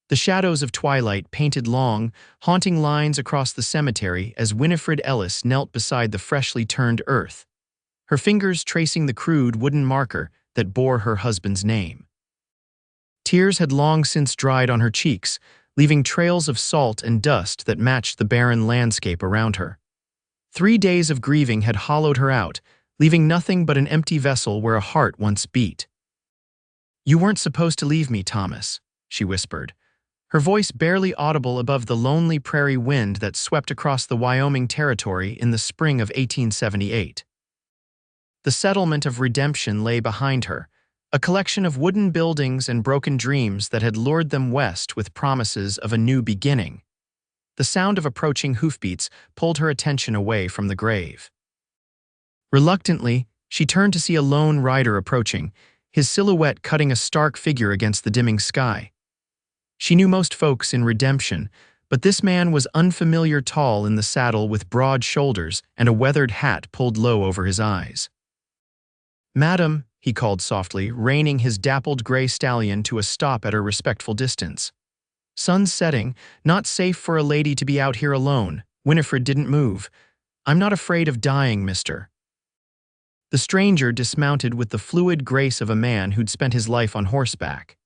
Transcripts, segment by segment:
The shadows of twilight painted long, haunting lines across the cemetery as Winifred Ellis knelt beside the freshly turned earth, her fingers tracing the crude wooden marker that bore her husband's name. Tears had long since dried on her cheeks, leaving trails of salt and dust that matched the barren landscape around her. 3 days of grieving had hollowed her out, leaving nothing but an empty vessel where a heart once beat. "You weren't supposed to leave me, Thomas," she whispered, her voice barely audible above the lonely prairie wind that swept across the Wyoming Territory in the spring of 1878. The settlement of Redemption lay behind her, a collection of wooden buildings and broken dreams that had lured them west with promises of a new beginning. The sound of approaching hoofbeats pulled her attention away from the grave. Reluctantly, she turned to see a lone rider approaching, his silhouette cutting a stark figure against the dimming sky. She knew most folks in Redemption, but this man was unfamiliar tall in the saddle with broad shoulders and a weathered hat pulled low over his eyes. "Madam," he called softly, reining his dappled gray stallion to a stop at a respectful distance. "Sun's setting, not safe for a lady to be out here alone." Winifred didn't move. "I'm not afraid of dying, mister." The stranger dismounted with the fluid grace of a man who'd spent his life on horseback.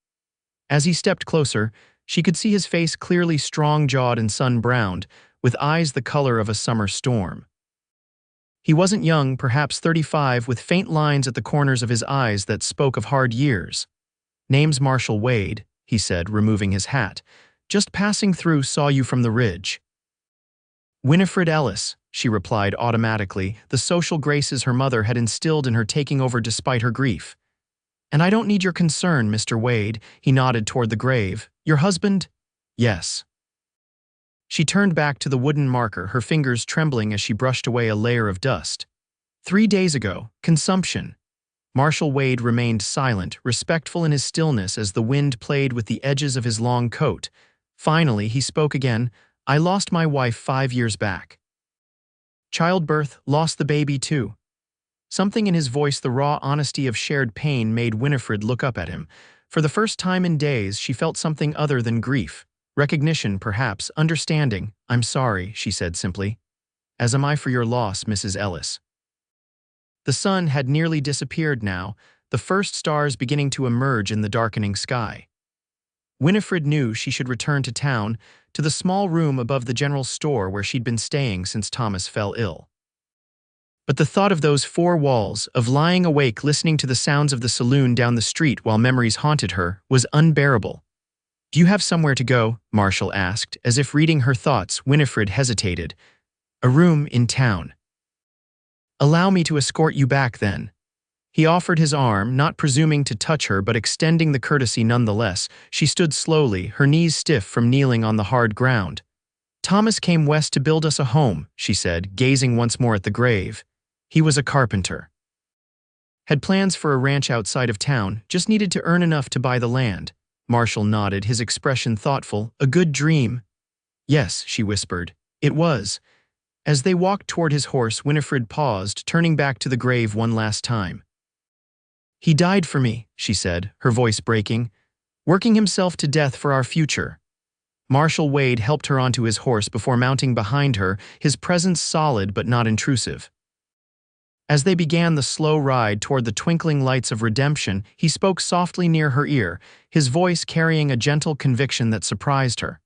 As he stepped closer, she could see his face clearly strong-jawed and sun-browned, with eyes the color of a summer storm. He wasn't young, perhaps 35, with faint lines at the corners of his eyes that spoke of hard years. "Name's Marshall Wade," he said, removing his hat. "Just passing through, saw you from the ridge." "Winifred Ellis," she replied automatically, the social graces her mother had instilled in her taking over despite her grief. "And I don't need your concern, Mr. Wade," he nodded toward the grave. "Your husband?" "Yes." She turned back to the wooden marker, her fingers trembling as she brushed away a layer of dust. 3 days ago, consumption. Marshall Wade remained silent, respectful in his stillness as the wind played with the edges of his long coat. Finally, he spoke again. "I lost my wife 5 years back. Childbirth, lost the baby too." Something in his voice, the raw honesty of shared pain, made Winifred look up at him. For the first time in days, she felt something other than grief. Recognition, perhaps, understanding. "I'm sorry," she said simply. "As am I for your loss, Mrs. Ellis." The sun had nearly disappeared now, the first stars beginning to emerge in the darkening sky. Winifred knew she should return to town, to the small room above the general store where she'd been staying since Thomas fell ill. But the thought of those 4 walls, of lying awake listening to the sounds of the saloon down the street while memories haunted her, was unbearable. "Do you have somewhere to go?" Marshall asked. As if reading her thoughts, Winifred hesitated. "A room in town." "Allow me to escort you back, then." He offered his arm, not presuming to touch her but extending the courtesy nonetheless. She stood slowly, her knees stiff from kneeling on the hard ground. "Thomas came west to build us a home," she said, gazing once more at the grave. "He was a carpenter. Had plans for a ranch outside of town, just needed to earn enough to buy the land." Marshall nodded, his expression thoughtful. "A good dream." "Yes," she whispered. "It was." As they walked toward his horse, Winifred paused, turning back to the grave one last time. "He died for me," she said, her voice breaking, "working himself to death for our future." Marshall Wade helped her onto his horse before mounting behind her, his presence solid but not intrusive. As they began the slow ride toward the twinkling lights of Redemption, he spoke softly near her ear, his voice carrying a gentle conviction that surprised her.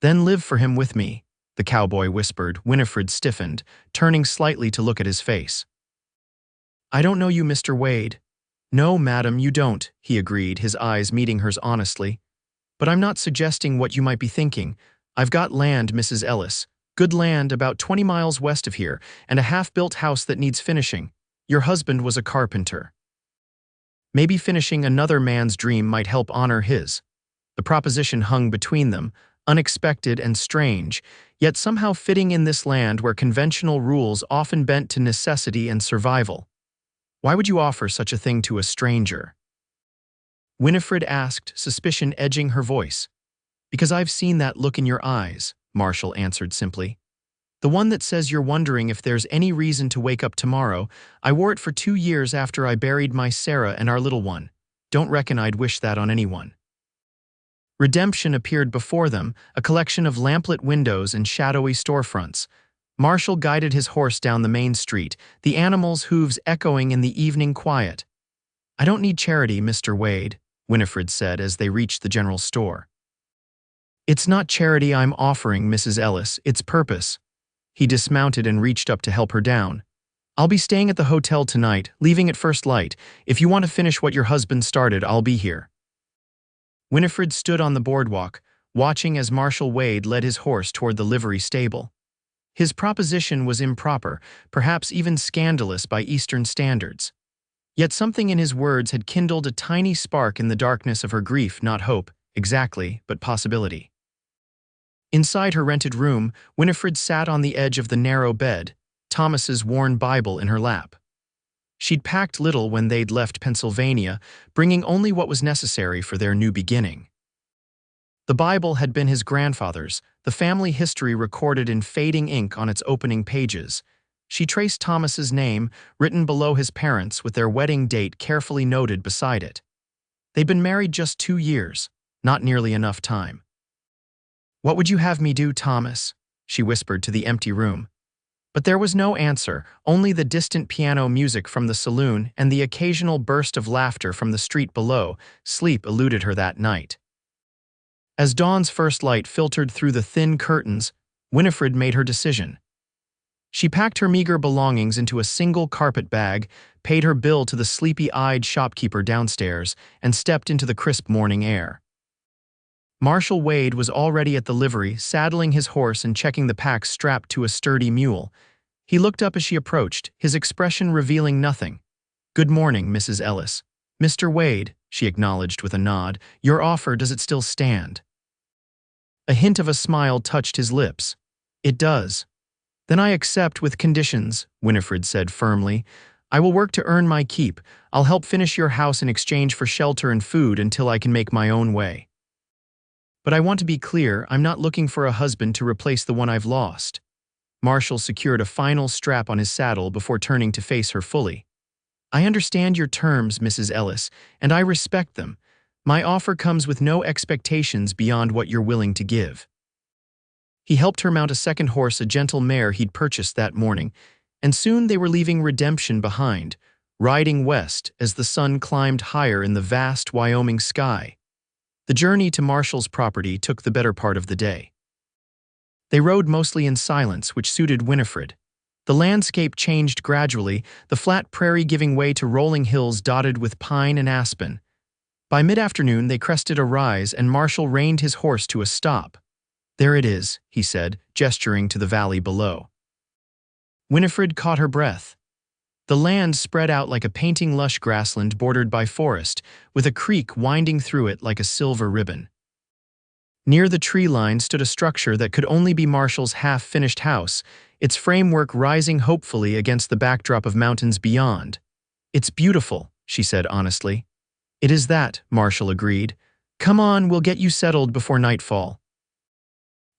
"Then live for him with me," the cowboy whispered. Winifred stiffened, turning slightly to look at his face. "I don't know you, Mr. Wade." "No, madam, you don't," he agreed, his eyes meeting hers honestly. "But I'm not suggesting what you might be thinking. I've got land, Mrs. Ellis. Good land about 20 miles west of here, and a half-built house that needs finishing. Your husband was a carpenter. Maybe finishing another man's dream might help honor his." The proposition hung between them, unexpected and strange, yet somehow fitting in this land where conventional rules often bent to necessity and survival. "Why would you offer such a thing to a stranger?" Winifred asked, suspicion edging her voice. "Because I've seen that look in your eyes," Marshall answered simply. "The one that says you're wondering if there's any reason to wake up tomorrow. I wore it for 2 years after I buried my Sarah and our little one. Don't reckon I'd wish that on anyone." Redemption appeared before them, a collection of lamplit windows and shadowy storefronts. Marshall guided his horse down the main street, the animal's hooves echoing in the evening quiet. "I don't need charity, Mr. Wade," Winifred said as they reached the general store. "It's not charity I'm offering, Mrs. Ellis, it's purpose." He dismounted and reached up to help her down. "I'll be staying at the hotel tonight, leaving at first light. If you want to finish what your husband started, I'll be here." Winifred stood on the boardwalk, watching as Marshall Wade led his horse toward the livery stable. His proposition was improper, perhaps even scandalous by Eastern standards. Yet something in his words had kindled a tiny spark in the darkness of her grief, not hope, exactly, but possibility. Inside her rented room, Winifred sat on the edge of the narrow bed, Thomas's worn Bible in her lap. She'd packed little when they'd left Pennsylvania, bringing only what was necessary for their new beginning. The Bible had been his grandfather's, the family history recorded in fading ink on its opening pages. She traced Thomas's name, written below his parents with their wedding date carefully noted beside it. They'd been married just 2 years, not nearly enough time. "What would you have me do, Thomas?" she whispered to the empty room. But there was no answer, only the distant piano music from the saloon and the occasional burst of laughter from the street below. Sleep eluded her that night. As dawn's first light filtered through the thin curtains, Winifred made her decision. She packed her meager belongings into a single carpet bag, paid her bill to the sleepy-eyed shopkeeper downstairs, and stepped into the crisp morning air. Marshall Wade was already at the livery, saddling his horse and checking the packs strapped to a sturdy mule. He looked up as she approached, his expression revealing nothing. "Good morning, Mrs. Ellis." "Mr. Wade," she acknowledged with a nod. "Your offer, does it still stand?" A hint of a smile touched his lips. "It does." "Then I accept with conditions," Winifred said firmly. "I will work to earn my keep. I'll help finish your house in exchange for shelter and food until I can make my own way. But I want to be clear, I'm not looking for a husband to replace the one I've lost." Marshall secured a final strap on his saddle before turning to face her fully. "I understand your terms, Mrs. Ellis, and I respect them. My offer comes with no expectations beyond what you're willing to give." He helped her mount a second horse, a gentle mare he'd purchased that morning, and soon they were leaving Redemption behind, riding west as the sun climbed higher in the vast Wyoming sky. The journey to Marshall's property took the better part of the day. They rode mostly in silence, which suited Winifred. The landscape changed gradually, the flat prairie giving way to rolling hills dotted with pine and aspen. By mid-afternoon, they crested a rise, and Marshall reined his horse to a stop. "There it is," he said, gesturing to the valley below. Winifred caught her breath. The land spread out like a painting lush grassland bordered by forest, with a creek winding through it like a silver ribbon. Near the tree line stood a structure that could only be Marshall's half-finished house, its framework rising hopefully against the backdrop of mountains beyond. "It's beautiful," she said honestly. "It is that," Marshall agreed. "Come on, we'll get you settled before nightfall."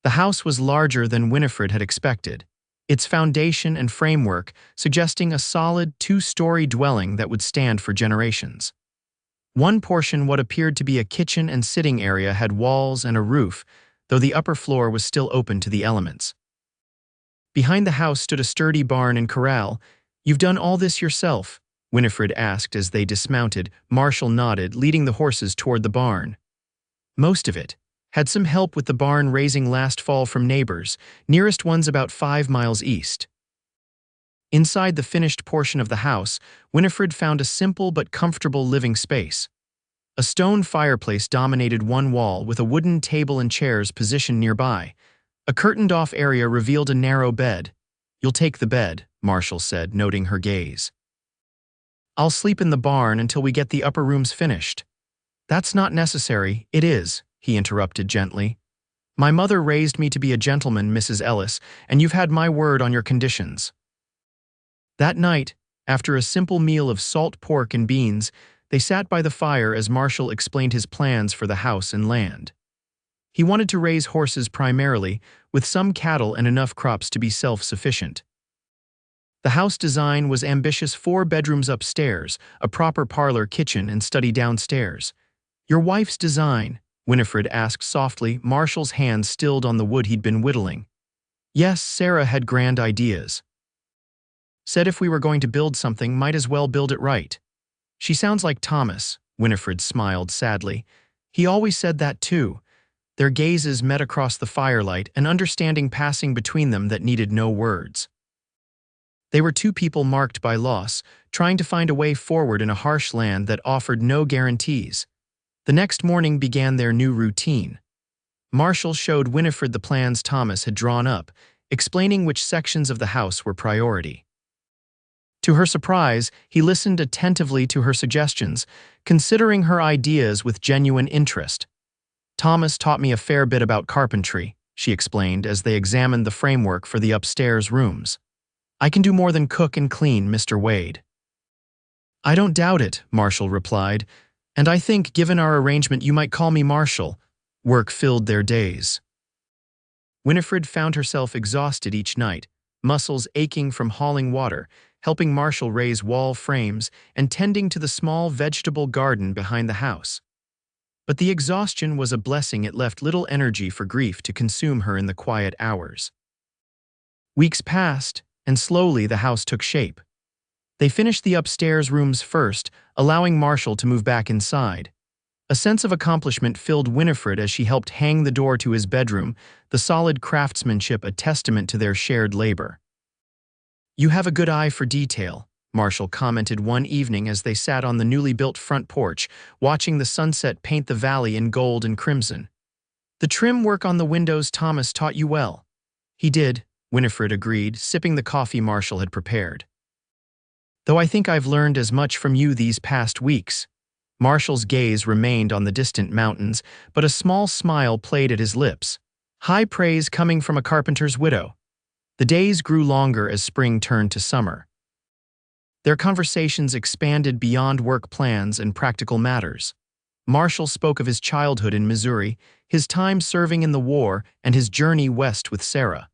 The house was larger than Winifred had expected, its foundation and framework suggesting a solid 2-story dwelling that would stand for generations. One portion, what appeared to be a kitchen and sitting area, had walls and a roof, though the upper floor was still open to the elements. Behind the house stood a sturdy barn and corral. "You've done all this yourself?" Winifred asked as they dismounted. Marshall nodded, leading the horses toward the barn. "Most of it. Had some help with the barn raising last fall from neighbors, nearest one's about 5 miles east." Inside the finished portion of the house, Winifred found a simple but comfortable living space. A stone fireplace dominated one wall, with a wooden table and chairs positioned nearby. A curtained-off area revealed a narrow bed. "You'll take the bed," Marshall said, noting her gaze. "I'll sleep in the barn until we get the upper rooms finished." "That's not necessary." "It is," he interrupted gently. "My mother raised me to be a gentleman, Mrs. Ellis, and you've had my word on your conditions." That night, after a simple meal of salt pork and beans, they sat by the fire as Marshall explained his plans for the house and land. He wanted to raise horses primarily, with some cattle and enough crops to be self-sufficient. The house design was ambitious: 4 bedrooms upstairs, a proper parlor, kitchen, and study downstairs. "Your wife's design," Winifred asked softly, Marshall's hand stilled on the wood he'd been whittling. Yes, Sarah had grand ideas. Said if we were going to build something, might as well build it right. She sounds like Thomas, Winifred smiled sadly. He always said that too. Their gazes met across the firelight, an understanding passing between them that needed no words. They were two people marked by loss, trying to find a way forward in a harsh land that offered no guarantees. The next morning began their new routine. Marshall showed Winifred the plans Thomas had drawn up, explaining which sections of the house were priority. To her surprise, he listened attentively to her suggestions, considering her ideas with genuine interest. Thomas taught me a fair bit about carpentry, she explained as they examined the framework for the upstairs rooms. I can do more than cook and clean, Mr. Wade. I don't doubt it, Marshall replied, and I think, given our arrangement, you might call me Marshall. Work filled their days. Winifred found herself exhausted each night, muscles aching from hauling water, helping Marshall raise wall frames, and tending to the small vegetable garden behind the house. But the exhaustion was a blessing. It left little energy for grief to consume her in the quiet hours. Weeks passed, and slowly the house took shape. They finished the upstairs rooms first, allowing Marshall to move back inside. A sense of accomplishment filled Winifred as she helped hang the door to his bedroom, the solid craftsmanship a testament to their shared labor. You have a good eye for detail, Marshall commented one evening as they sat on the newly built front porch, watching the sunset paint the valley in gold and crimson. The trim work on the windows Thomas taught you well. He did, Winifred agreed, sipping the coffee Marshall had prepared. Though I think I've learned as much from you these past weeks. Marshall's gaze remained on the distant mountains, but a small smile played at his lips. High praise coming from a carpenter's widow. The days grew longer as spring turned to summer. Their conversations expanded beyond work plans and practical matters. Marshall spoke of his childhood in Missouri, his time serving in the war, and his journey west with Sarah.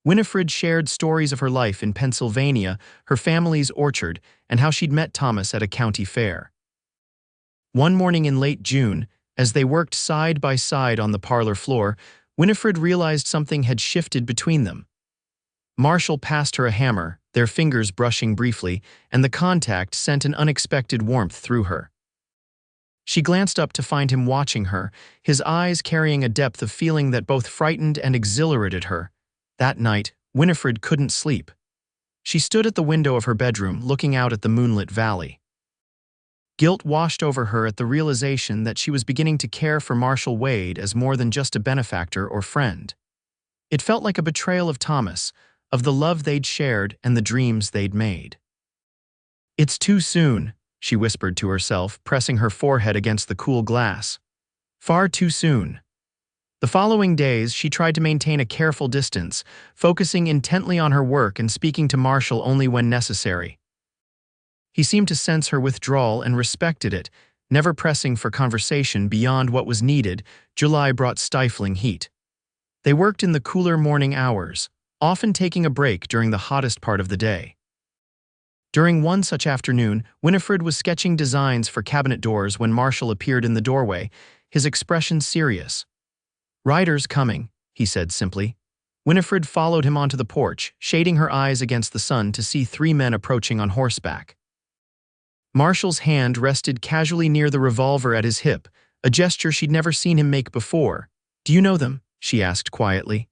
Winifred shared stories of her life in Pennsylvania, her family's orchard, and how she'd met Thomas at a county fair. One morning in late June, as they worked side by side on the parlor floor, Winifred realized something had shifted between them. Marshall passed her a hammer, their fingers brushing briefly, and the contact sent an unexpected warmth through her. She glanced up to find him watching her, his eyes carrying a depth of feeling that both frightened and exhilarated her. That night, Winifred couldn't sleep. She stood at the window of her bedroom, looking out at the moonlit valley. Guilt washed over her at the realization that she was beginning to care for Marshall Wade as more than just a benefactor or friend. It felt like a betrayal of Thomas, of the love they'd shared and the dreams they'd made. It's too soon, she whispered to herself, pressing her forehead against the cool glass. Far too soon. The following days, she tried to maintain a careful distance, focusing intently on her work and speaking to Marshall only when necessary. He seemed to sense her withdrawal and respected it, never pressing for conversation beyond what was needed. July brought stifling heat. They worked in the cooler morning hours, often taking a break during the hottest part of the day. During one such afternoon, Winifred was sketching designs for cabinet doors when Marshall appeared in the doorway, his expression serious. "Riders coming," he said simply. Winifred followed him onto the porch, shading her eyes against the sun to see three men approaching on horseback. Marshall's hand rested casually near the revolver at his hip, a gesture she'd never seen him make before. "Do you know them?" she asked quietly.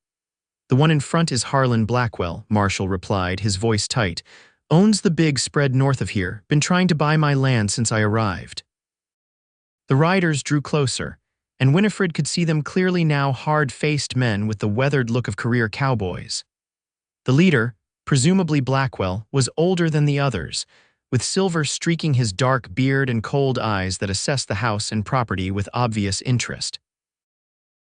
"The one in front is Harlan Blackwell," Marshall replied, his voice tight. "Owns the big spread north of here, been trying to buy my land since I arrived." The riders drew closer, and Winifred could see them clearly now, hard-faced men with the weathered look of career cowboys. The leader, presumably Blackwell, was older than the others, with silver streaking his dark beard and cold eyes that assessed the house and property with obvious interest.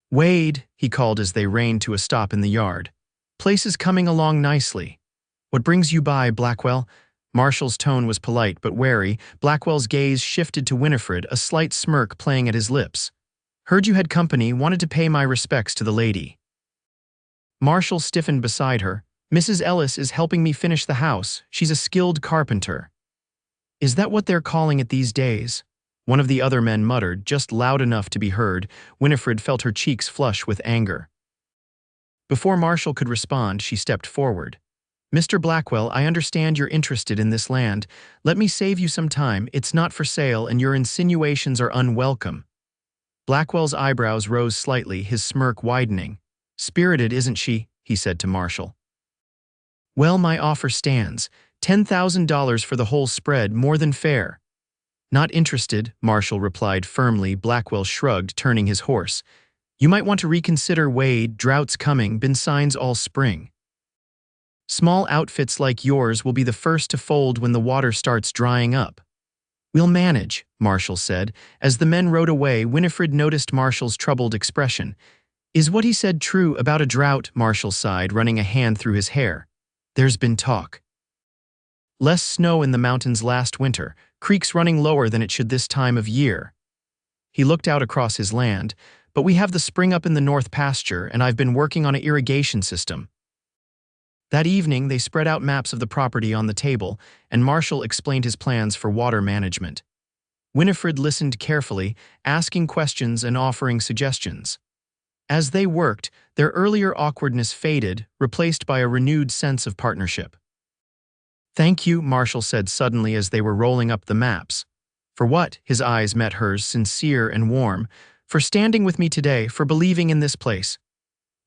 "Wade," he called as they reined to a stop in the yard. "Place is coming along nicely. What brings you by, Blackwell?" Marshall's tone was polite but wary. Blackwell's gaze shifted to Winifred, a slight smirk playing at his lips. "Heard you had company, wanted to pay my respects to the lady." Marshall stiffened beside her. "Mrs. Ellis is helping me finish the house. She's a skilled carpenter." "Is that what they're calling it these days?" One of the other men muttered, just loud enough to be heard. Winifred felt her cheeks flush with anger. Before Marshall could respond, she stepped forward. "Mr. Blackwell, I understand you're interested in this land. Let me save you some time. It's not for sale, and your insinuations are unwelcome." Blackwell's eyebrows rose slightly, his smirk widening. "Spirited, isn't she?" he said to Marshall. "Well, my offer stands. $10,000 for the whole spread, more than fair." "Not interested," Marshall replied firmly. Blackwell shrugged, turning his horse. "You might want to reconsider, Wade. Drought's coming, been signs all spring. Small outfits like yours will be the first to fold when the water starts drying up." "We'll manage," Marshall said. As the men rode away, Winifred noticed Marshall's troubled expression. "Is what he said true about a drought?" Marshall sighed, running a hand through his hair. "There's been talk. Less snow in the mountains last winter, creeks running lower than it should this time of year." He looked out across his land. "But we have the spring up in the north pasture, and I've been working on an irrigation system." That evening, they spread out maps of the property on the table, and Marshall explained his plans for water management. Winifred listened carefully, asking questions and offering suggestions. As they worked, their earlier awkwardness faded, replaced by a renewed sense of partnership. "Thank you," Marshall said suddenly as they were rolling up the maps. "For what?" His eyes met hers, sincere and warm. "For standing with me today, for believing in this place."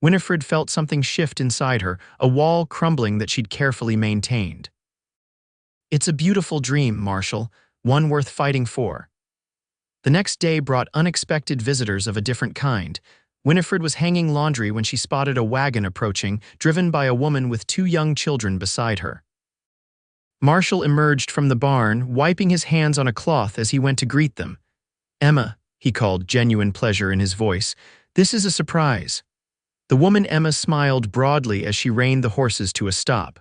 Winifred felt something shift inside her, a wall crumbling that she'd carefully maintained. "It's a beautiful dream, Marshall, one worth fighting for." The next day brought unexpected visitors of a different kind. Winifred was hanging laundry when she spotted a wagon approaching, driven by a woman with 2 young children beside her. Marshall emerged from the barn, wiping his hands on a cloth as he went to greet them. "Emma," he called, genuine pleasure in his voice, "this is a surprise." The woman Emma smiled broadly as she reined the horses to a stop.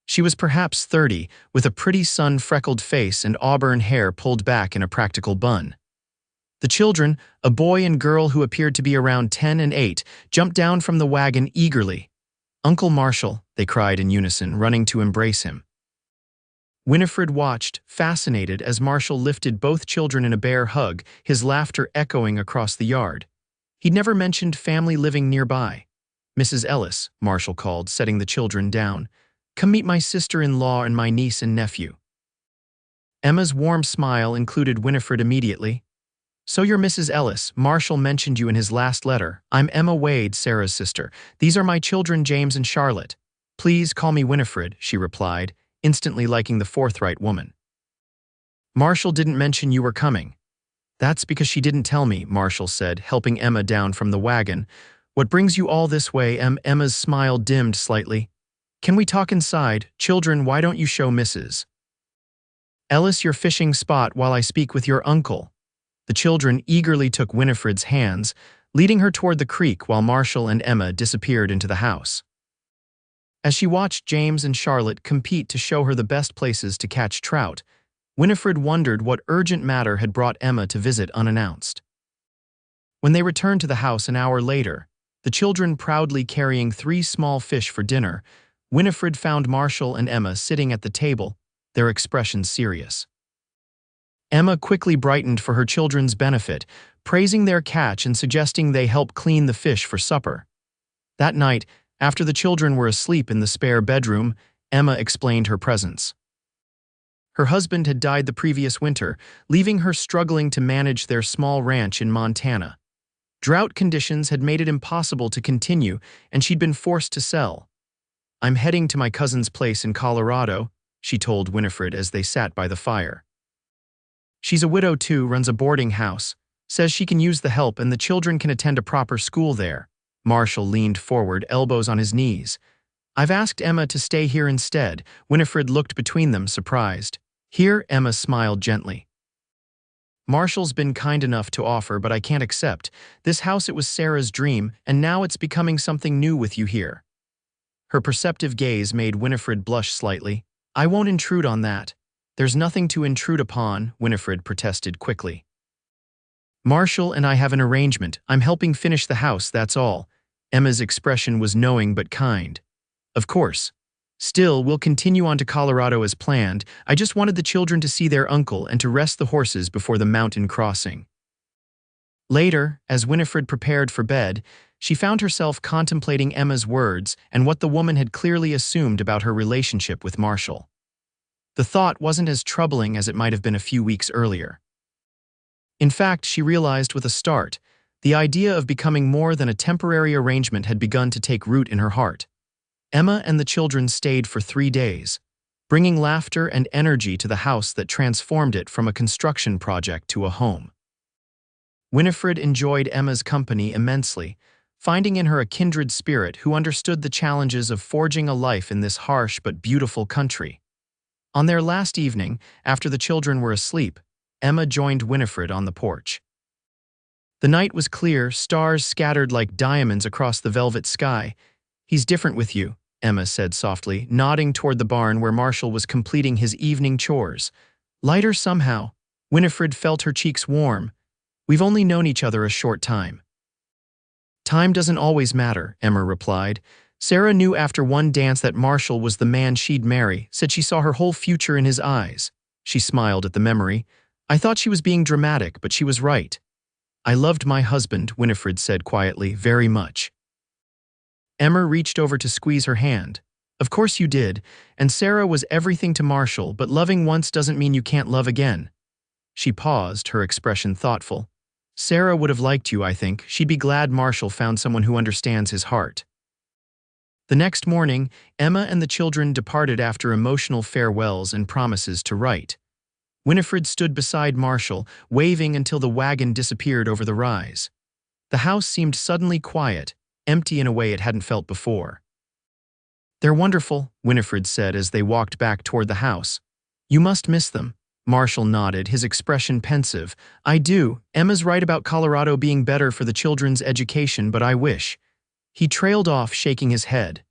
She was perhaps 30, with a pretty sun-freckled face and auburn hair pulled back in a practical bun. The children, a boy and girl who appeared to be around 10 and 8, jumped down from the wagon eagerly. "Uncle Marshall," they cried in unison, running to embrace him. Winifred watched, fascinated, as Marshall lifted both children in a bear hug, his laughter echoing across the yard. He'd never mentioned family living nearby. "Mrs. Ellis," Marshall called, setting the children down. "Come meet my sister-in-law and my niece and nephew." Emma's warm smile included Winifred immediately. "So you're Mrs. Ellis. Marshall mentioned you in his last letter. I'm Emma Wade, Sarah's sister. These are my children, James and Charlotte. Please call me Winifred," she replied, instantly liking the forthright woman. "Marshall didn't mention you were coming." "That's because she didn't tell me," Marshall said, helping Emma down from the wagon. "What brings you all this way?" Emma's smile dimmed slightly. "Can we talk inside? Children, why don't you show Mrs. Ellis your fishing spot while I speak with your uncle?" The children eagerly took Winifred's hands, leading her toward the creek while Marshall and Emma disappeared into the house. As she watched James and Charlotte compete to show her the best places to catch trout, Winifred wondered what urgent matter had brought Emma to visit unannounced. When they returned to the house an hour later, the children proudly carrying 3 small fish for dinner, Winifred found Marshall and Emma sitting at the table, their expressions serious. Emma quickly brightened for her children's benefit, praising their catch and suggesting they help clean the fish for supper. That night, after the children were asleep in the spare bedroom, Emma explained her presence. Her husband had died the previous winter, leaving her struggling to manage their small ranch in Montana. Drought conditions had made it impossible to continue, and she'd been forced to sell. "I'm heading to my cousin's place in Colorado," she told Winifred as they sat by the fire. "She's a widow too, runs a boarding house, says she can use the help and the children can attend a proper school there." Marshall leaned forward, elbows on his knees. "I've asked Emma to stay here instead." Winifred looked between them, surprised. "Here?" Emma smiled gently. "Marshall's been kind enough to offer, but I can't accept. This house, it was Sarah's dream, and now it's becoming something new with you here." Her perceptive gaze made Winifred blush slightly. "I won't intrude on that." "There's nothing to intrude upon," Winifred protested quickly. "Marshall and I have an arrangement. I'm helping finish the house, that's all." Emma's expression was knowing but kind. "Of course. Still, we'll continue on to Colorado as planned. I just wanted the children to see their uncle and to rest the horses before the mountain crossing." Later, as Winifred prepared for bed, she found herself contemplating Emma's words and what the woman had clearly assumed about her relationship with Marshall. The thought wasn't as troubling as it might have been a few weeks earlier. In fact, she realized with a start, the idea of becoming more than a temporary arrangement had begun to take root in her heart. Emma and the children stayed for 3 days, bringing laughter and energy to the house that transformed it from a construction project to a home. Winifred enjoyed Emma's company immensely, finding in her a kindred spirit who understood the challenges of forging a life in this harsh but beautiful country. On their last evening, after the children were asleep, Emma joined Winifred on the porch. The night was clear, stars scattered like diamonds across the velvet sky. "He's different with you," Emma said softly, nodding toward the barn where Marshall was completing his evening chores. "Lighter somehow." Winifred felt her cheeks warm. "We've only known each other a short time." "Time doesn't always matter," Emma replied. Sarah knew after one dance that Marshall was the man she'd marry, said she saw her whole future in his eyes. She smiled at the memory. "I thought she was being dramatic, but she was right." "I loved my husband," Winifred said quietly, "very much." Emma reached over to squeeze her hand. "Of course you did, and Sarah was everything to Marshall, but loving once doesn't mean you can't love again." She paused, her expression thoughtful. "Sarah would have liked you, I think. She'd be glad Marshall found someone who understands his heart." The next morning, Emma and the children departed after emotional farewells and promises to write. Winifred stood beside Marshall, waving until the wagon disappeared over the rise. The house seemed suddenly quiet, empty in a way it hadn't felt before. "They're wonderful," Winifred said as they walked back toward the house. "You must miss them." Marshall nodded, his expression pensive. "I do. Emma's right about Colorado being better for the children's education, but I wish." He trailed off, shaking his head.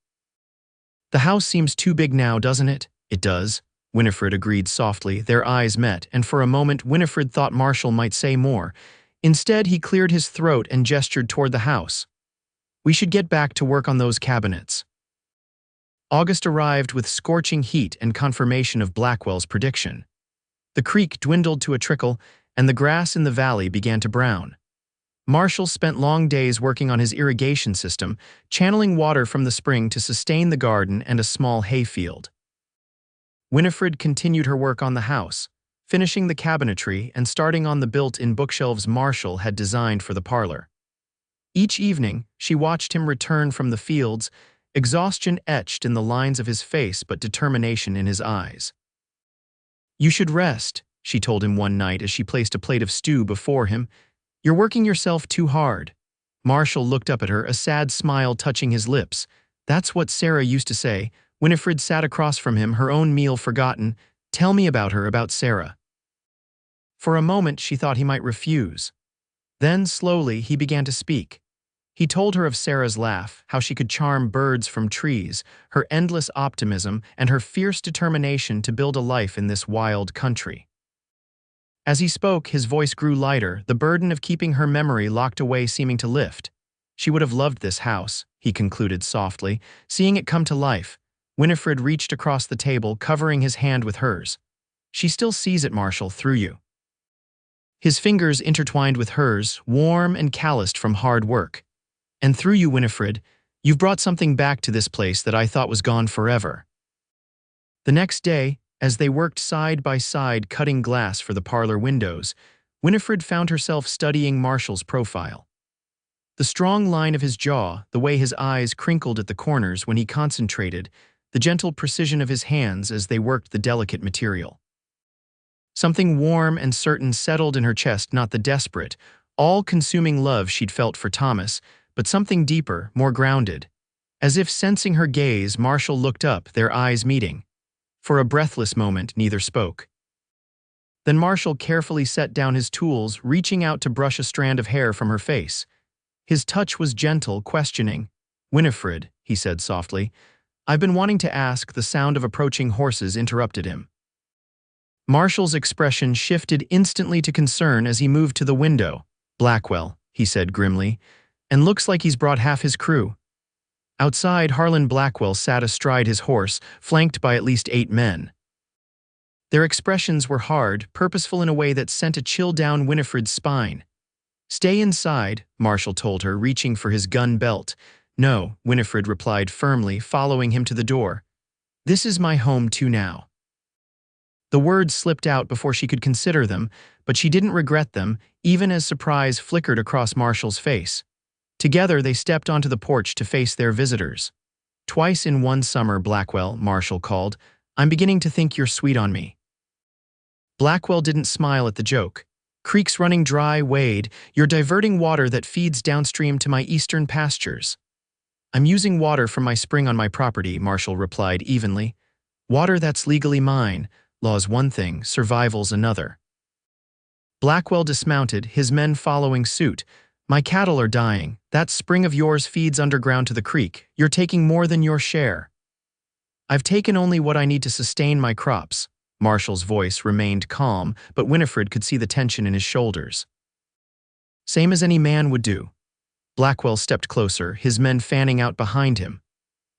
"The house seems too big now, doesn't it?" "It does," Winifred agreed softly. Their eyes met, and for a moment Winifred thought Marshall might say more. Instead, he cleared his throat and gestured toward the house. "We should get back to work on those cabinets." August arrived with scorching heat and confirmation of Blackwell's prediction. The creek dwindled to a trickle, and the grass in the valley began to brown. Marshall spent long days working on his irrigation system, channeling water from the spring to sustain the garden and a small hayfield. Winifred continued her work on the house, finishing the cabinetry and starting on the built-in bookshelves Marshall had designed for the parlor. Each evening, she watched him return from the fields, exhaustion etched in the lines of his face but determination in his eyes. "You should rest," she told him one night as she placed a plate of stew before him. "You're working yourself too hard." Marshall looked up at her, a sad smile touching his lips. "That's what Sarah used to say." Winifred sat across from him, her own meal forgotten. "Tell me about her, about Sarah." For a moment, she thought he might refuse. Then, slowly, he began to speak. He told her of Sarah's laugh, how she could charm birds from trees, her endless optimism, and her fierce determination to build a life in this wild country. As he spoke, his voice grew lighter, the burden of keeping her memory locked away seeming to lift. "She would have loved this house," he concluded softly, seeing it come to life. Winifred reached across the table, covering his hand with hers. "She still sees it, Marshall, through you." His fingers intertwined with hers, warm and calloused from hard work. "And through you, Winifred, you've brought something back to this place that I thought was gone forever." The next day, as they worked side by side cutting glass for the parlor windows, Winifred found herself studying Marshall's profile. The strong line of his jaw, the way his eyes crinkled at the corners when he concentrated, the gentle precision of his hands as they worked the delicate material. Something warm and certain settled in her chest, not the desperate, all-consuming love she'd felt for Thomas, but something deeper, more grounded. As if sensing her gaze, Marshall looked up, their eyes meeting. For a breathless moment, neither spoke. Then Marshall carefully set down his tools, reaching out to brush a strand of hair from her face. His touch was gentle, questioning. "Winifred," he said softly, "I've been wanting to ask." The sound of approaching horses interrupted him. Marshall's expression shifted instantly to concern as he moved to the window. "Blackwell," he said grimly, "and looks like he's brought half his crew." Outside, Harlan Blackwell sat astride his horse, flanked by at least 8 men. Their expressions were hard, purposeful in a way that sent a chill down Winifred's spine. "Stay inside," Marshall told her, reaching for his gun belt. "No," Winifred replied firmly, following him to the door. "This is my home too now." The words slipped out before she could consider them, but she didn't regret them, even as surprise flickered across Marshall's face. Together, they stepped onto the porch to face their visitors. "Twice in one summer, Blackwell," Marshall called. "I'm beginning to think you're sweet on me." Blackwell didn't smile at the joke. "Creeks running dry, Wade. You're diverting water that feeds downstream to my eastern pastures." "I'm using water from my spring on my property," Marshall replied evenly. "Water that's legally mine. Law's one thing, survival's another." Blackwell dismounted, his men following suit. "My cattle are dying. That spring of yours feeds underground to the creek. You're taking more than your share." "I've taken only what I need to sustain my crops." Marshall's voice remained calm, but Winifred could see the tension in his shoulders. "Same as any man would do." Blackwell stepped closer, his men fanning out behind him.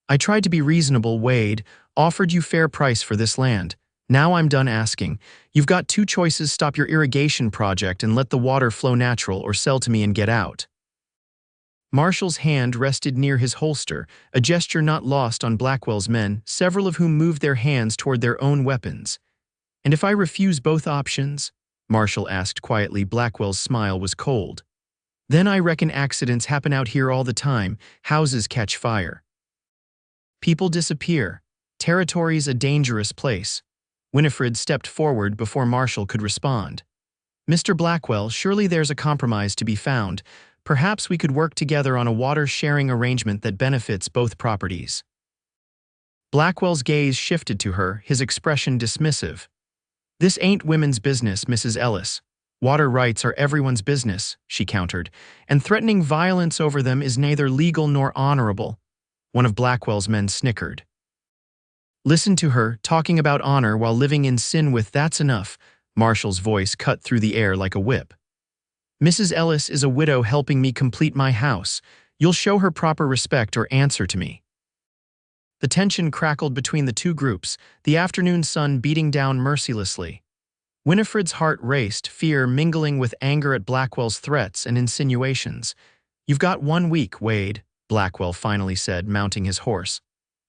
"I tried to be reasonable, Wade, offered you fair price for this land. Now I'm done asking. You've got 2 choices: stop your irrigation project and let the water flow natural, or sell to me and get out." Marshall's hand rested near his holster, a gesture not lost on Blackwell's men, several of whom moved their hands toward their own weapons. "And if I refuse both options?" Marshall asked quietly. Blackwell's smile was cold. "Then I reckon accidents happen out here all the time. Houses catch fire. People disappear. Territory's a dangerous place." Winifred stepped forward before Marshall could respond. "Mr. Blackwell, surely there's a compromise to be found. Perhaps we could work together on a water-sharing arrangement that benefits both properties." Blackwell's gaze shifted to her, his expression dismissive. "This ain't women's business, Mrs. Ellis. Water rights are everyone's business," she countered, "and threatening violence over them is neither legal nor honorable." One of Blackwell's men snickered. "Listen to her, talking about honor while living in sin with that's enough." Marshall's voice cut through the air like a whip. "Mrs. Ellis is a widow helping me complete my house. You'll show her proper respect or answer to me." The tension crackled between the two groups, the afternoon sun beating down mercilessly. Winifred's heart raced, fear mingling with anger at Blackwell's threats and insinuations. "You've got 1 week, Wade," Blackwell finally said, mounting his horse.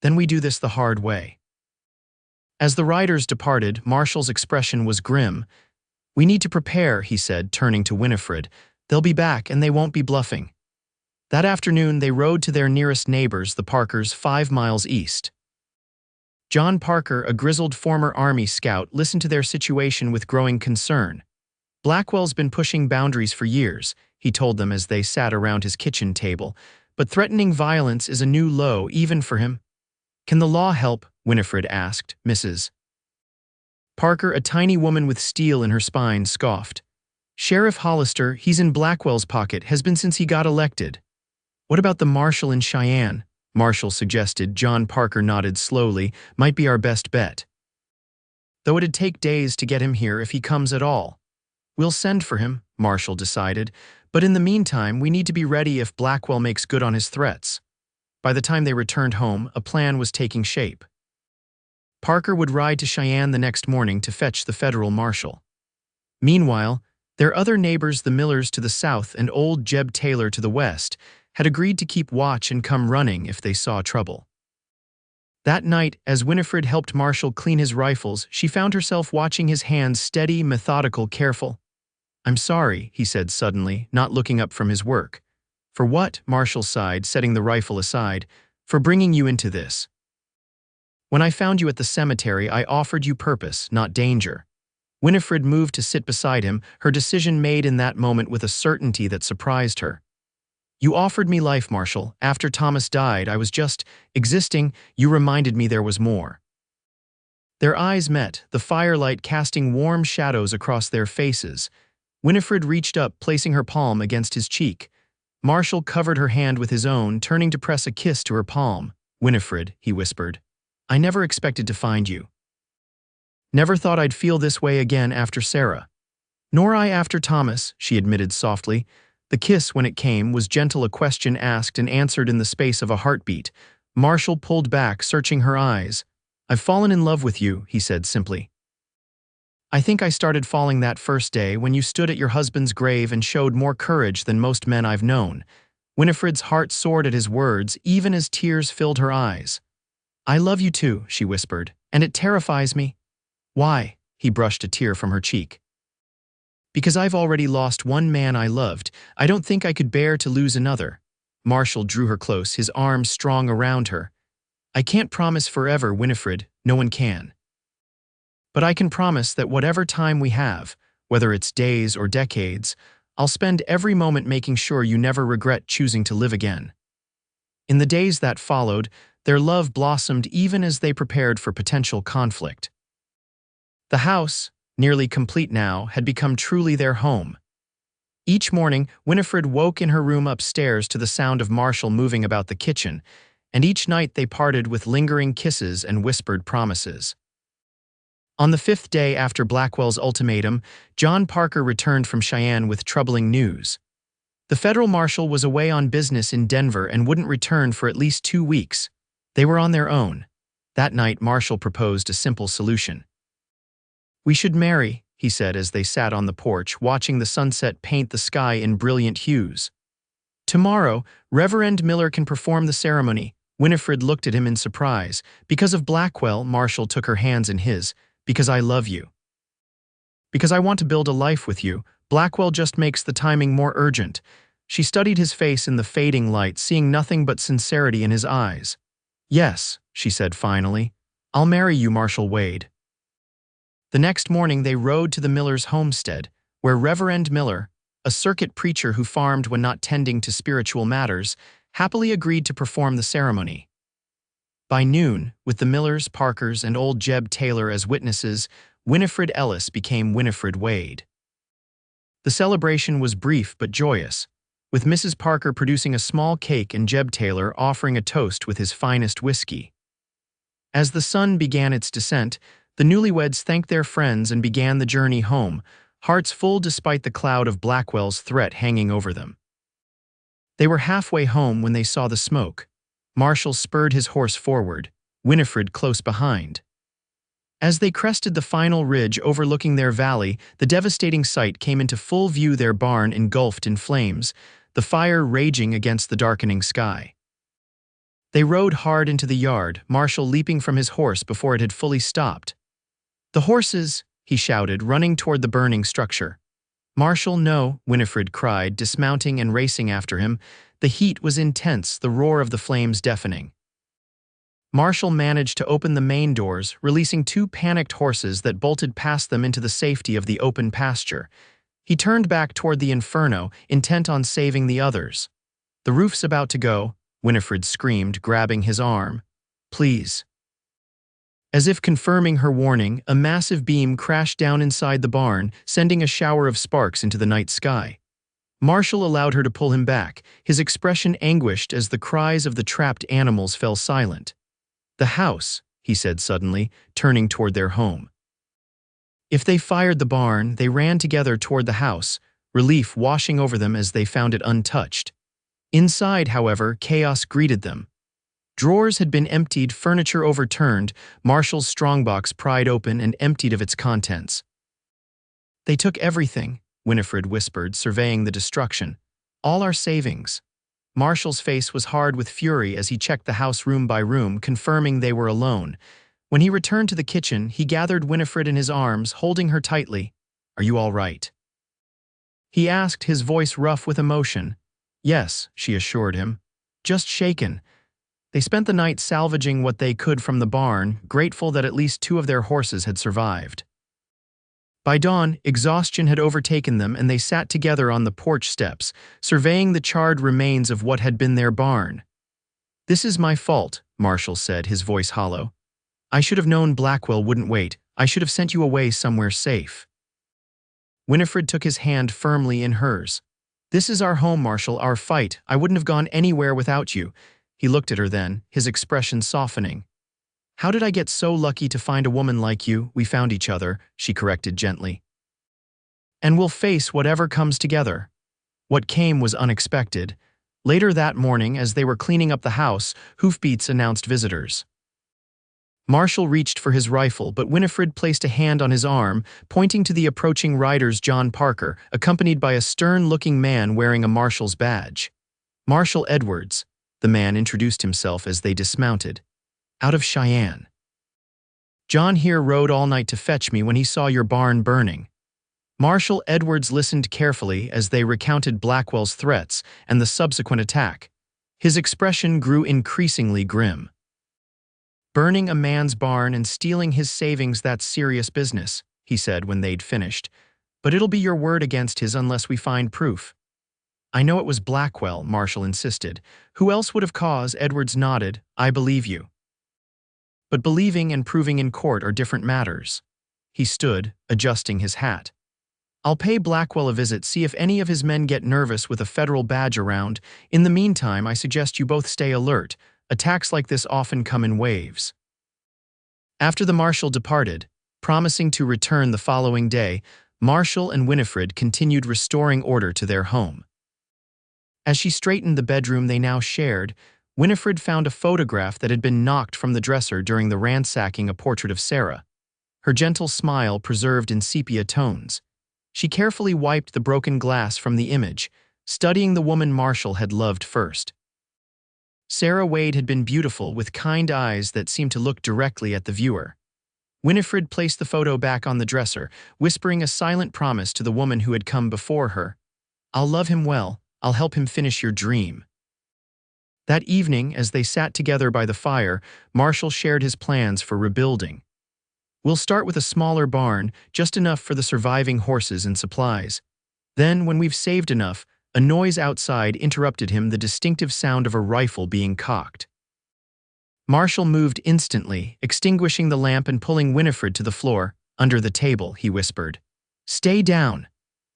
"Then we do this the hard way." As the riders departed, Marshall's expression was grim. "We need to prepare," he said, turning to Winifred. "They'll be back, and they won't be bluffing." That afternoon, they rode to their nearest neighbors, the Parkers, 5 miles east. John Parker, a grizzled former Army scout, listened to their situation with growing concern. "Blackwell's been pushing boundaries for years," he told them as they sat around his kitchen table, "but threatening violence is a new low, even for him." "Can the law help?" Winifred asked. Mrs. Parker, a tiny woman with steel in her spine, scoffed. "Sheriff Hollister, he's in Blackwell's pocket, has been since he got elected." "What about the marshal in Cheyenne?" Marshall suggested. John Parker nodded slowly. "Might be our best bet. Though it'd take days to get him here if he comes at all." "We'll send for him," Marshall decided. "But in the meantime, we need to be ready if Blackwell makes good on his threats." By the time they returned home, a plan was taking shape. Parker would ride to Cheyenne the next morning to fetch the federal marshal. Meanwhile, their other neighbors, the Millers to the south and old Jeb Taylor to the west, had agreed to keep watch and come running if they saw trouble. That night, as Winifred helped Marshall clean his rifles, she found herself watching his hands, steady, methodical, careful. "I'm sorry," he said suddenly, not looking up from his work. "For what?" Marshall sighed, setting the rifle aside. "For bringing you into this. When I found you at the cemetery, I offered you purpose, not danger." Winifred moved to sit beside him, her decision made in that moment with a certainty that surprised her. "You offered me life, Marshall. After Thomas died, I was just existing. You reminded me there was more." Their eyes met, the firelight casting warm shadows across their faces. Winifred reached up, placing her palm against his cheek. Marshall covered her hand with his own, turning to press a kiss to her palm. "Winifred," he whispered, "I never expected to find you. Never thought I'd feel this way again after Sarah." "Nor I after Thomas," she admitted softly. The kiss, when it came, was gentle, a question asked and answered in the space of a heartbeat. Marshall pulled back, searching her eyes. "I've fallen in love with you," he said simply. "I think I started falling that first day when you stood at your husband's grave and showed more courage than most men I've known." Winifred's heart soared at his words, even as tears filled her eyes. "I love you too," she whispered, "and it terrifies me." "Why?" He brushed a tear from her cheek. "Because I've already lost one man I loved. I don't think I could bear to lose another." Marshall drew her close, his arms strong around her. "I can't promise forever, Winifred, no one can. But I can promise that whatever time we have, whether it's days or decades, I'll spend every moment making sure you never regret choosing to live again." In the days that followed, their love blossomed even as they prepared for potential conflict. The house, nearly complete now, had become truly their home. Each morning, Winifred woke in her room upstairs to the sound of Marshall moving about the kitchen, and each night they parted with lingering kisses and whispered promises. On the 5th day after Blackwell's ultimatum, John Parker returned from Cheyenne with troubling news. The federal marshal was away on business in Denver and wouldn't return for at least 2 weeks. They were on their own. That night, Marshall proposed a simple solution. "We should marry," he said as they sat on the porch, watching the sunset paint the sky in brilliant hues. "Tomorrow, Reverend Miller can perform the ceremony." Winifred looked at him in surprise. "Because of Blackwell," Marshall took her hands in his. "Because I love you. Because I want to build a life with you. Blackwell just makes the timing more urgent." She studied his face in the fading light, seeing nothing but sincerity in his eyes. "Yes," she said finally, "I'll marry you, Marshall Wade." The next morning they rode to the Millers' homestead, where Reverend Miller, a circuit preacher who farmed when not tending to spiritual matters, happily agreed to perform the ceremony. By noon, with the Millers, Parkers, and old Jeb Taylor as witnesses, Winifred Ellis became Winifred Wade. The celebration was brief but joyous, with Mrs. Parker producing a small cake and Jeb Taylor offering a toast with his finest whiskey. As the sun began its descent, the newlyweds thanked their friends and began the journey home, hearts full despite the cloud of Blackwell's threat hanging over them. They were halfway home when they saw the smoke. Marshall spurred his horse forward, Winifred close behind. As they crested the final ridge overlooking their valley, the devastating sight came into full view, their barn engulfed in flames, the fire raging against the darkening sky. They rode hard into the yard, Marshall leaping from his horse before it had fully stopped. "The horses!" he shouted, running toward the burning structure. "Marshall, no," Winifred cried, dismounting and racing after him. The heat was intense, the roar of the flames deafening. Marshall managed to open the main doors, releasing 2 panicked horses that bolted past them into the safety of the open pasture. He turned back toward the inferno, intent on saving the others. "The roof's about to go," Winifred screamed, grabbing his arm. "Please." As if confirming her warning, a massive beam crashed down inside the barn, sending a shower of sparks into the night sky. Marshall allowed her to pull him back, his expression anguished as the cries of the trapped animals fell silent. "The house," he said suddenly, turning toward their home. If they fired the barn, they ran together toward the house, relief washing over them as they found it untouched. Inside, however, chaos greeted them. Drawers had been emptied, furniture overturned, Marshall's strongbox pried open and emptied of its contents. "They took everything," Winifred whispered, surveying the destruction. "All our savings." Marshall's face was hard with fury as he checked the house room by room, confirming they were alone. When he returned to the kitchen, he gathered Winifred in his arms, holding her tightly. "Are you all right?" he asked, his voice rough with emotion. "Yes," she assured him. "Just shaken." They spent the night salvaging what they could from the barn, grateful that at least 2 of their horses had survived. By dawn, exhaustion had overtaken them and they sat together on the porch steps, surveying the charred remains of what had been their barn. "This is my fault," Marshall said, his voice hollow. "I should have known Blackwell wouldn't wait. I should have sent you away somewhere safe." Winifred took his hand firmly in hers. "This is our home, Marshall, our fight. I wouldn't have gone anywhere without you." He looked at her then, his expression softening. "How did I get so lucky to find a woman like you?" "We found each other," she corrected gently. "And we'll face whatever comes together." What came was unexpected. Later that morning, as they were cleaning up the house, hoofbeats announced visitors. Marshall reached for his rifle, but Winifred placed a hand on his arm, pointing to the approaching riders John Parker, accompanied by a stern-looking man wearing a marshal's badge. Marshal Edwards, the man introduced himself as they dismounted. Out of Cheyenne. John here rode all night to fetch me when he saw your barn burning. Marshal Edwards listened carefully as they recounted Blackwell's threats and the subsequent attack. His expression grew increasingly grim. Burning a man's barn and stealing his savings, that's serious business, he said when they'd finished. But it'll be your word against his unless we find proof. I know it was Blackwell, Marshall insisted. Who else would have caused? Edwards nodded. I believe you. But believing and proving in court are different matters. He stood, adjusting his hat. I'll pay Blackwell a visit, see if any of his men get nervous with a federal badge around. In the meantime, I suggest you both stay alert. Attacks like this often come in waves. After the marshal departed, promising to return the following day, Marshall and Winifred continued restoring order to their home. As she straightened the bedroom they now shared, Winifred found a photograph that had been knocked from the dresser during the ransacking, a portrait of Sarah. Her gentle smile preserved in sepia tones. She carefully wiped the broken glass from the image, studying the woman Marshall had loved first. Sarah Wade had been beautiful, with kind eyes that seemed to look directly at the viewer. Winifred placed the photo back on the dresser, whispering a silent promise to the woman who had come before her. I'll love him well, I'll help him finish your dream. That evening, as they sat together by the fire, Marshall shared his plans for rebuilding. We'll start with a smaller barn, just enough for the surviving horses and supplies. Then, when we've saved enough, a noise outside interrupted him, the distinctive sound of a rifle being cocked. Marshall moved instantly, extinguishing the lamp and pulling Winifred to the floor. Under the table, he whispered. Stay down.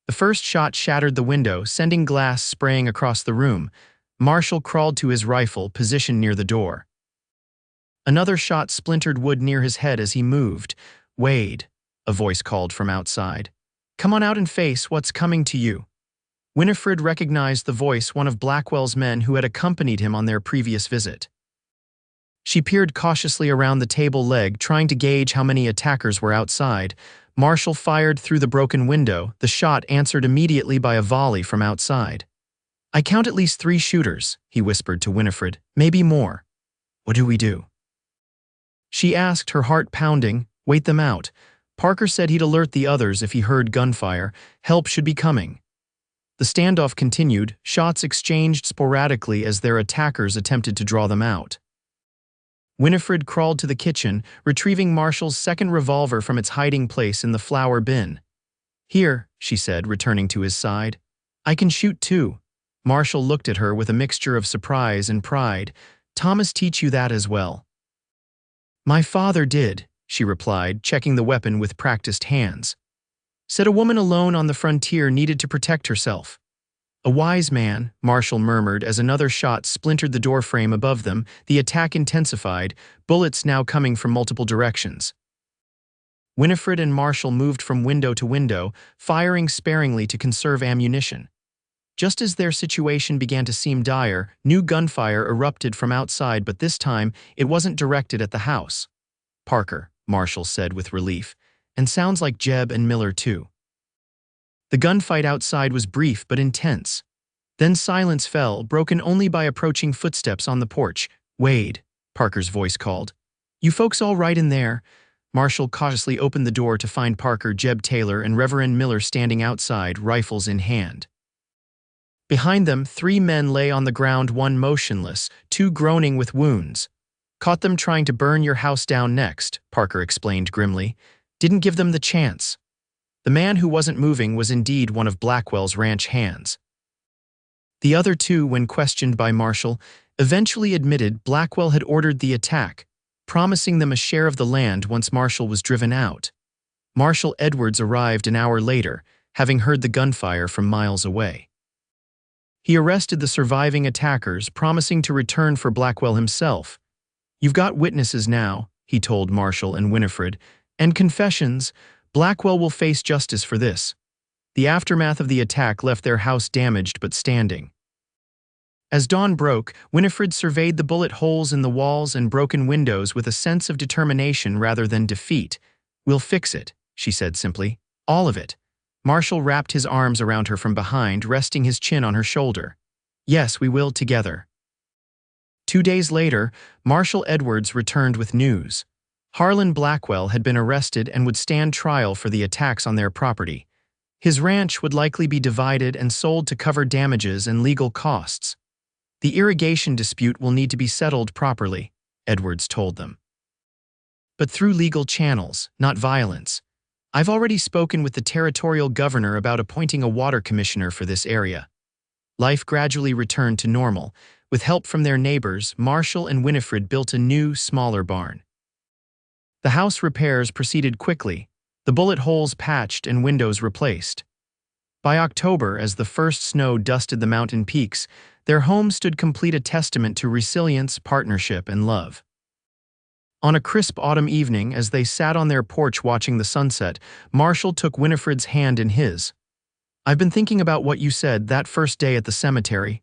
The first shot shattered the window, sending glass spraying across the room. Marshall crawled to his rifle, positioned near the door. Another shot splintered wood near his head as he moved. Wade, a voice called from outside. Come on out and face what's coming to you. Winifred recognized the voice, one of Blackwell's men who had accompanied him on their previous visit. She peered cautiously around the table leg, trying to gauge how many attackers were outside. Marshall fired through the broken window, the shot answered immediately by a volley from outside. I count at least 3 shooters, he whispered to Winifred, maybe more. What do we do? She asked, her heart pounding. Wait them out. Parker said he'd alert the others if he heard gunfire. Help should be coming. The standoff continued, shots exchanged sporadically as their attackers attempted to draw them out. Winifred crawled to the kitchen, retrieving Marshall's second revolver from its hiding place in the flour bin. Here, she said, returning to his side. I can shoot too. Marshall looked at her with a mixture of surprise and pride. Thomas teach you that as well? My father did, she replied, checking the weapon with practiced hands. Said a woman alone on the frontier needed to protect herself. A wise man, Marshall murmured as another shot splintered the doorframe above them. The attack intensified, bullets now coming from multiple directions. Winifred and Marshall moved from window to window, firing sparingly to conserve ammunition. Just as their situation began to seem dire, new gunfire erupted from outside, but this time it wasn't directed at the house. Parker, Marshall said with relief, and sounds like Jeb and Miller too. The gunfight outside was brief but intense. Then silence fell, broken only by approaching footsteps on the porch. Wade, Parker's voice called. You folks all right in there? Marshall cautiously opened the door to find Parker, Jeb Taylor, and Reverend Miller standing outside, rifles in hand. Behind them, 3 men lay on the ground, one motionless, 2 groaning with wounds. Caught them trying to burn your house down next, Parker explained grimly. Didn't give them the chance. The man who wasn't moving was indeed one of Blackwell's ranch hands. The other 2, when questioned by Marshall, eventually admitted Blackwell had ordered the attack, promising them a share of the land once Marshall was driven out. Marshal Edwards arrived an hour later, having heard the gunfire from miles away. He arrested the surviving attackers, promising to return for Blackwell himself. You've got witnesses now, he told Marshall and Winifred, and confessions. Blackwell will face justice for this. The aftermath of the attack left their house damaged but standing. As dawn broke, Winifred surveyed the bullet holes in the walls and broken windows with a sense of determination rather than defeat. "We'll fix it," she said simply. "All of it." Marshall wrapped his arms around her from behind, resting his chin on her shoulder. "Yes, we will together." 2 days later, Marshall Edwards returned with news. Harlan Blackwell had been arrested and would stand trial for the attacks on their property. His ranch would likely be divided and sold to cover damages and legal costs. "The irrigation dispute will need to be settled properly," Edwards told them. "But through legal channels, not violence. I've already spoken with the territorial governor about appointing a water commissioner for this area." Life gradually returned to normal. With help from their neighbors, Marshall and Winifred built a new, smaller barn. The house repairs proceeded quickly, the bullet holes patched and windows replaced. By October, as the first snow dusted the mountain peaks, their home stood complete, a testament to resilience, partnership, and love. On a crisp autumn evening, as they sat on their porch watching the sunset, Marshall took Winifred's hand in his. "I've been thinking about what you said that first day at the cemetery."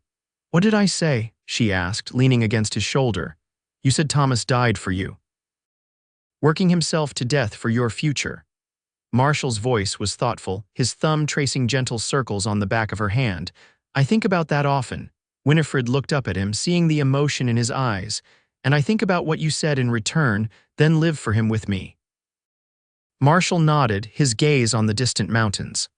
"What did I say?" she asked, leaning against his shoulder. "You said Thomas died for you. Working himself to death for your future." Marshall's voice was thoughtful, his thumb tracing gentle circles on the back of her hand. "I think about that often." Winifred looked up at him, seeing the emotion in his eyes. "And I think about what you said in return, then live for him with me." Marshall nodded, his gaze on the distant mountains.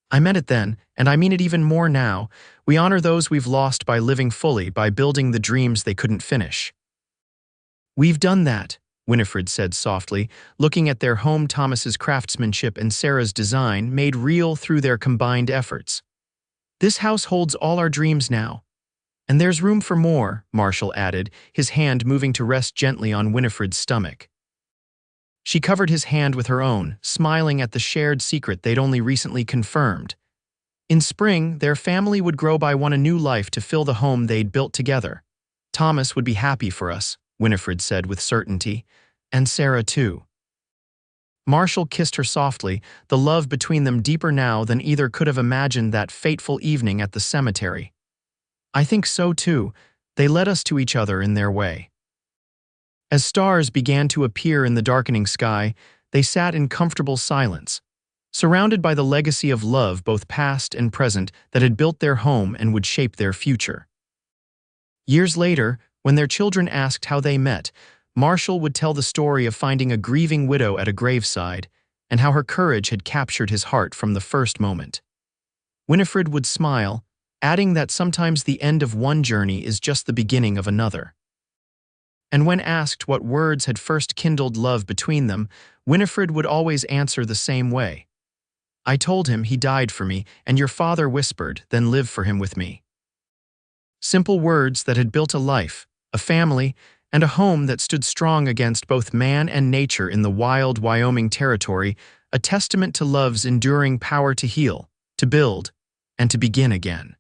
"I meant it then, and I mean it even more now. We honor those we've lost by living fully, by building the dreams they couldn't finish." "We've done that," Winifred said softly, looking at their home. Thomas's craftsmanship and Sarah's design made real through their combined efforts. "This house holds all our dreams now. And there's room for more," Marshall added, his hand moving to rest gently on Winifred's stomach. She covered his hand with her own, smiling at the shared secret they'd only recently confirmed. In spring, their family would grow by one, a new life to fill the home they'd built together. "Thomas would be happy for us," Winifred said with certainty, "and Sarah too." Marshall kissed her softly, the love between them deeper now than either could have imagined that fateful evening at the cemetery. "I think so too. They led us to each other in their way." As stars began to appear in the darkening sky, they sat in comfortable silence, surrounded by the legacy of love, both past and present, that had built their home and would shape their future. Years later, when their children asked how they met, Marshall would tell the story of finding a grieving widow at a graveside and how her courage had captured his heart from the first moment. Winifred would smile, adding that sometimes the end of one journey is just the beginning of another. And when asked what words had first kindled love between them, Winifred would always answer the same way. "I told him he died for me, and your father whispered, then live for him with me." Simple words that had built a life, a family, and a home that stood strong against both man and nature in the wild Wyoming Territory, a testament to love's enduring power to heal, to build, and to begin again.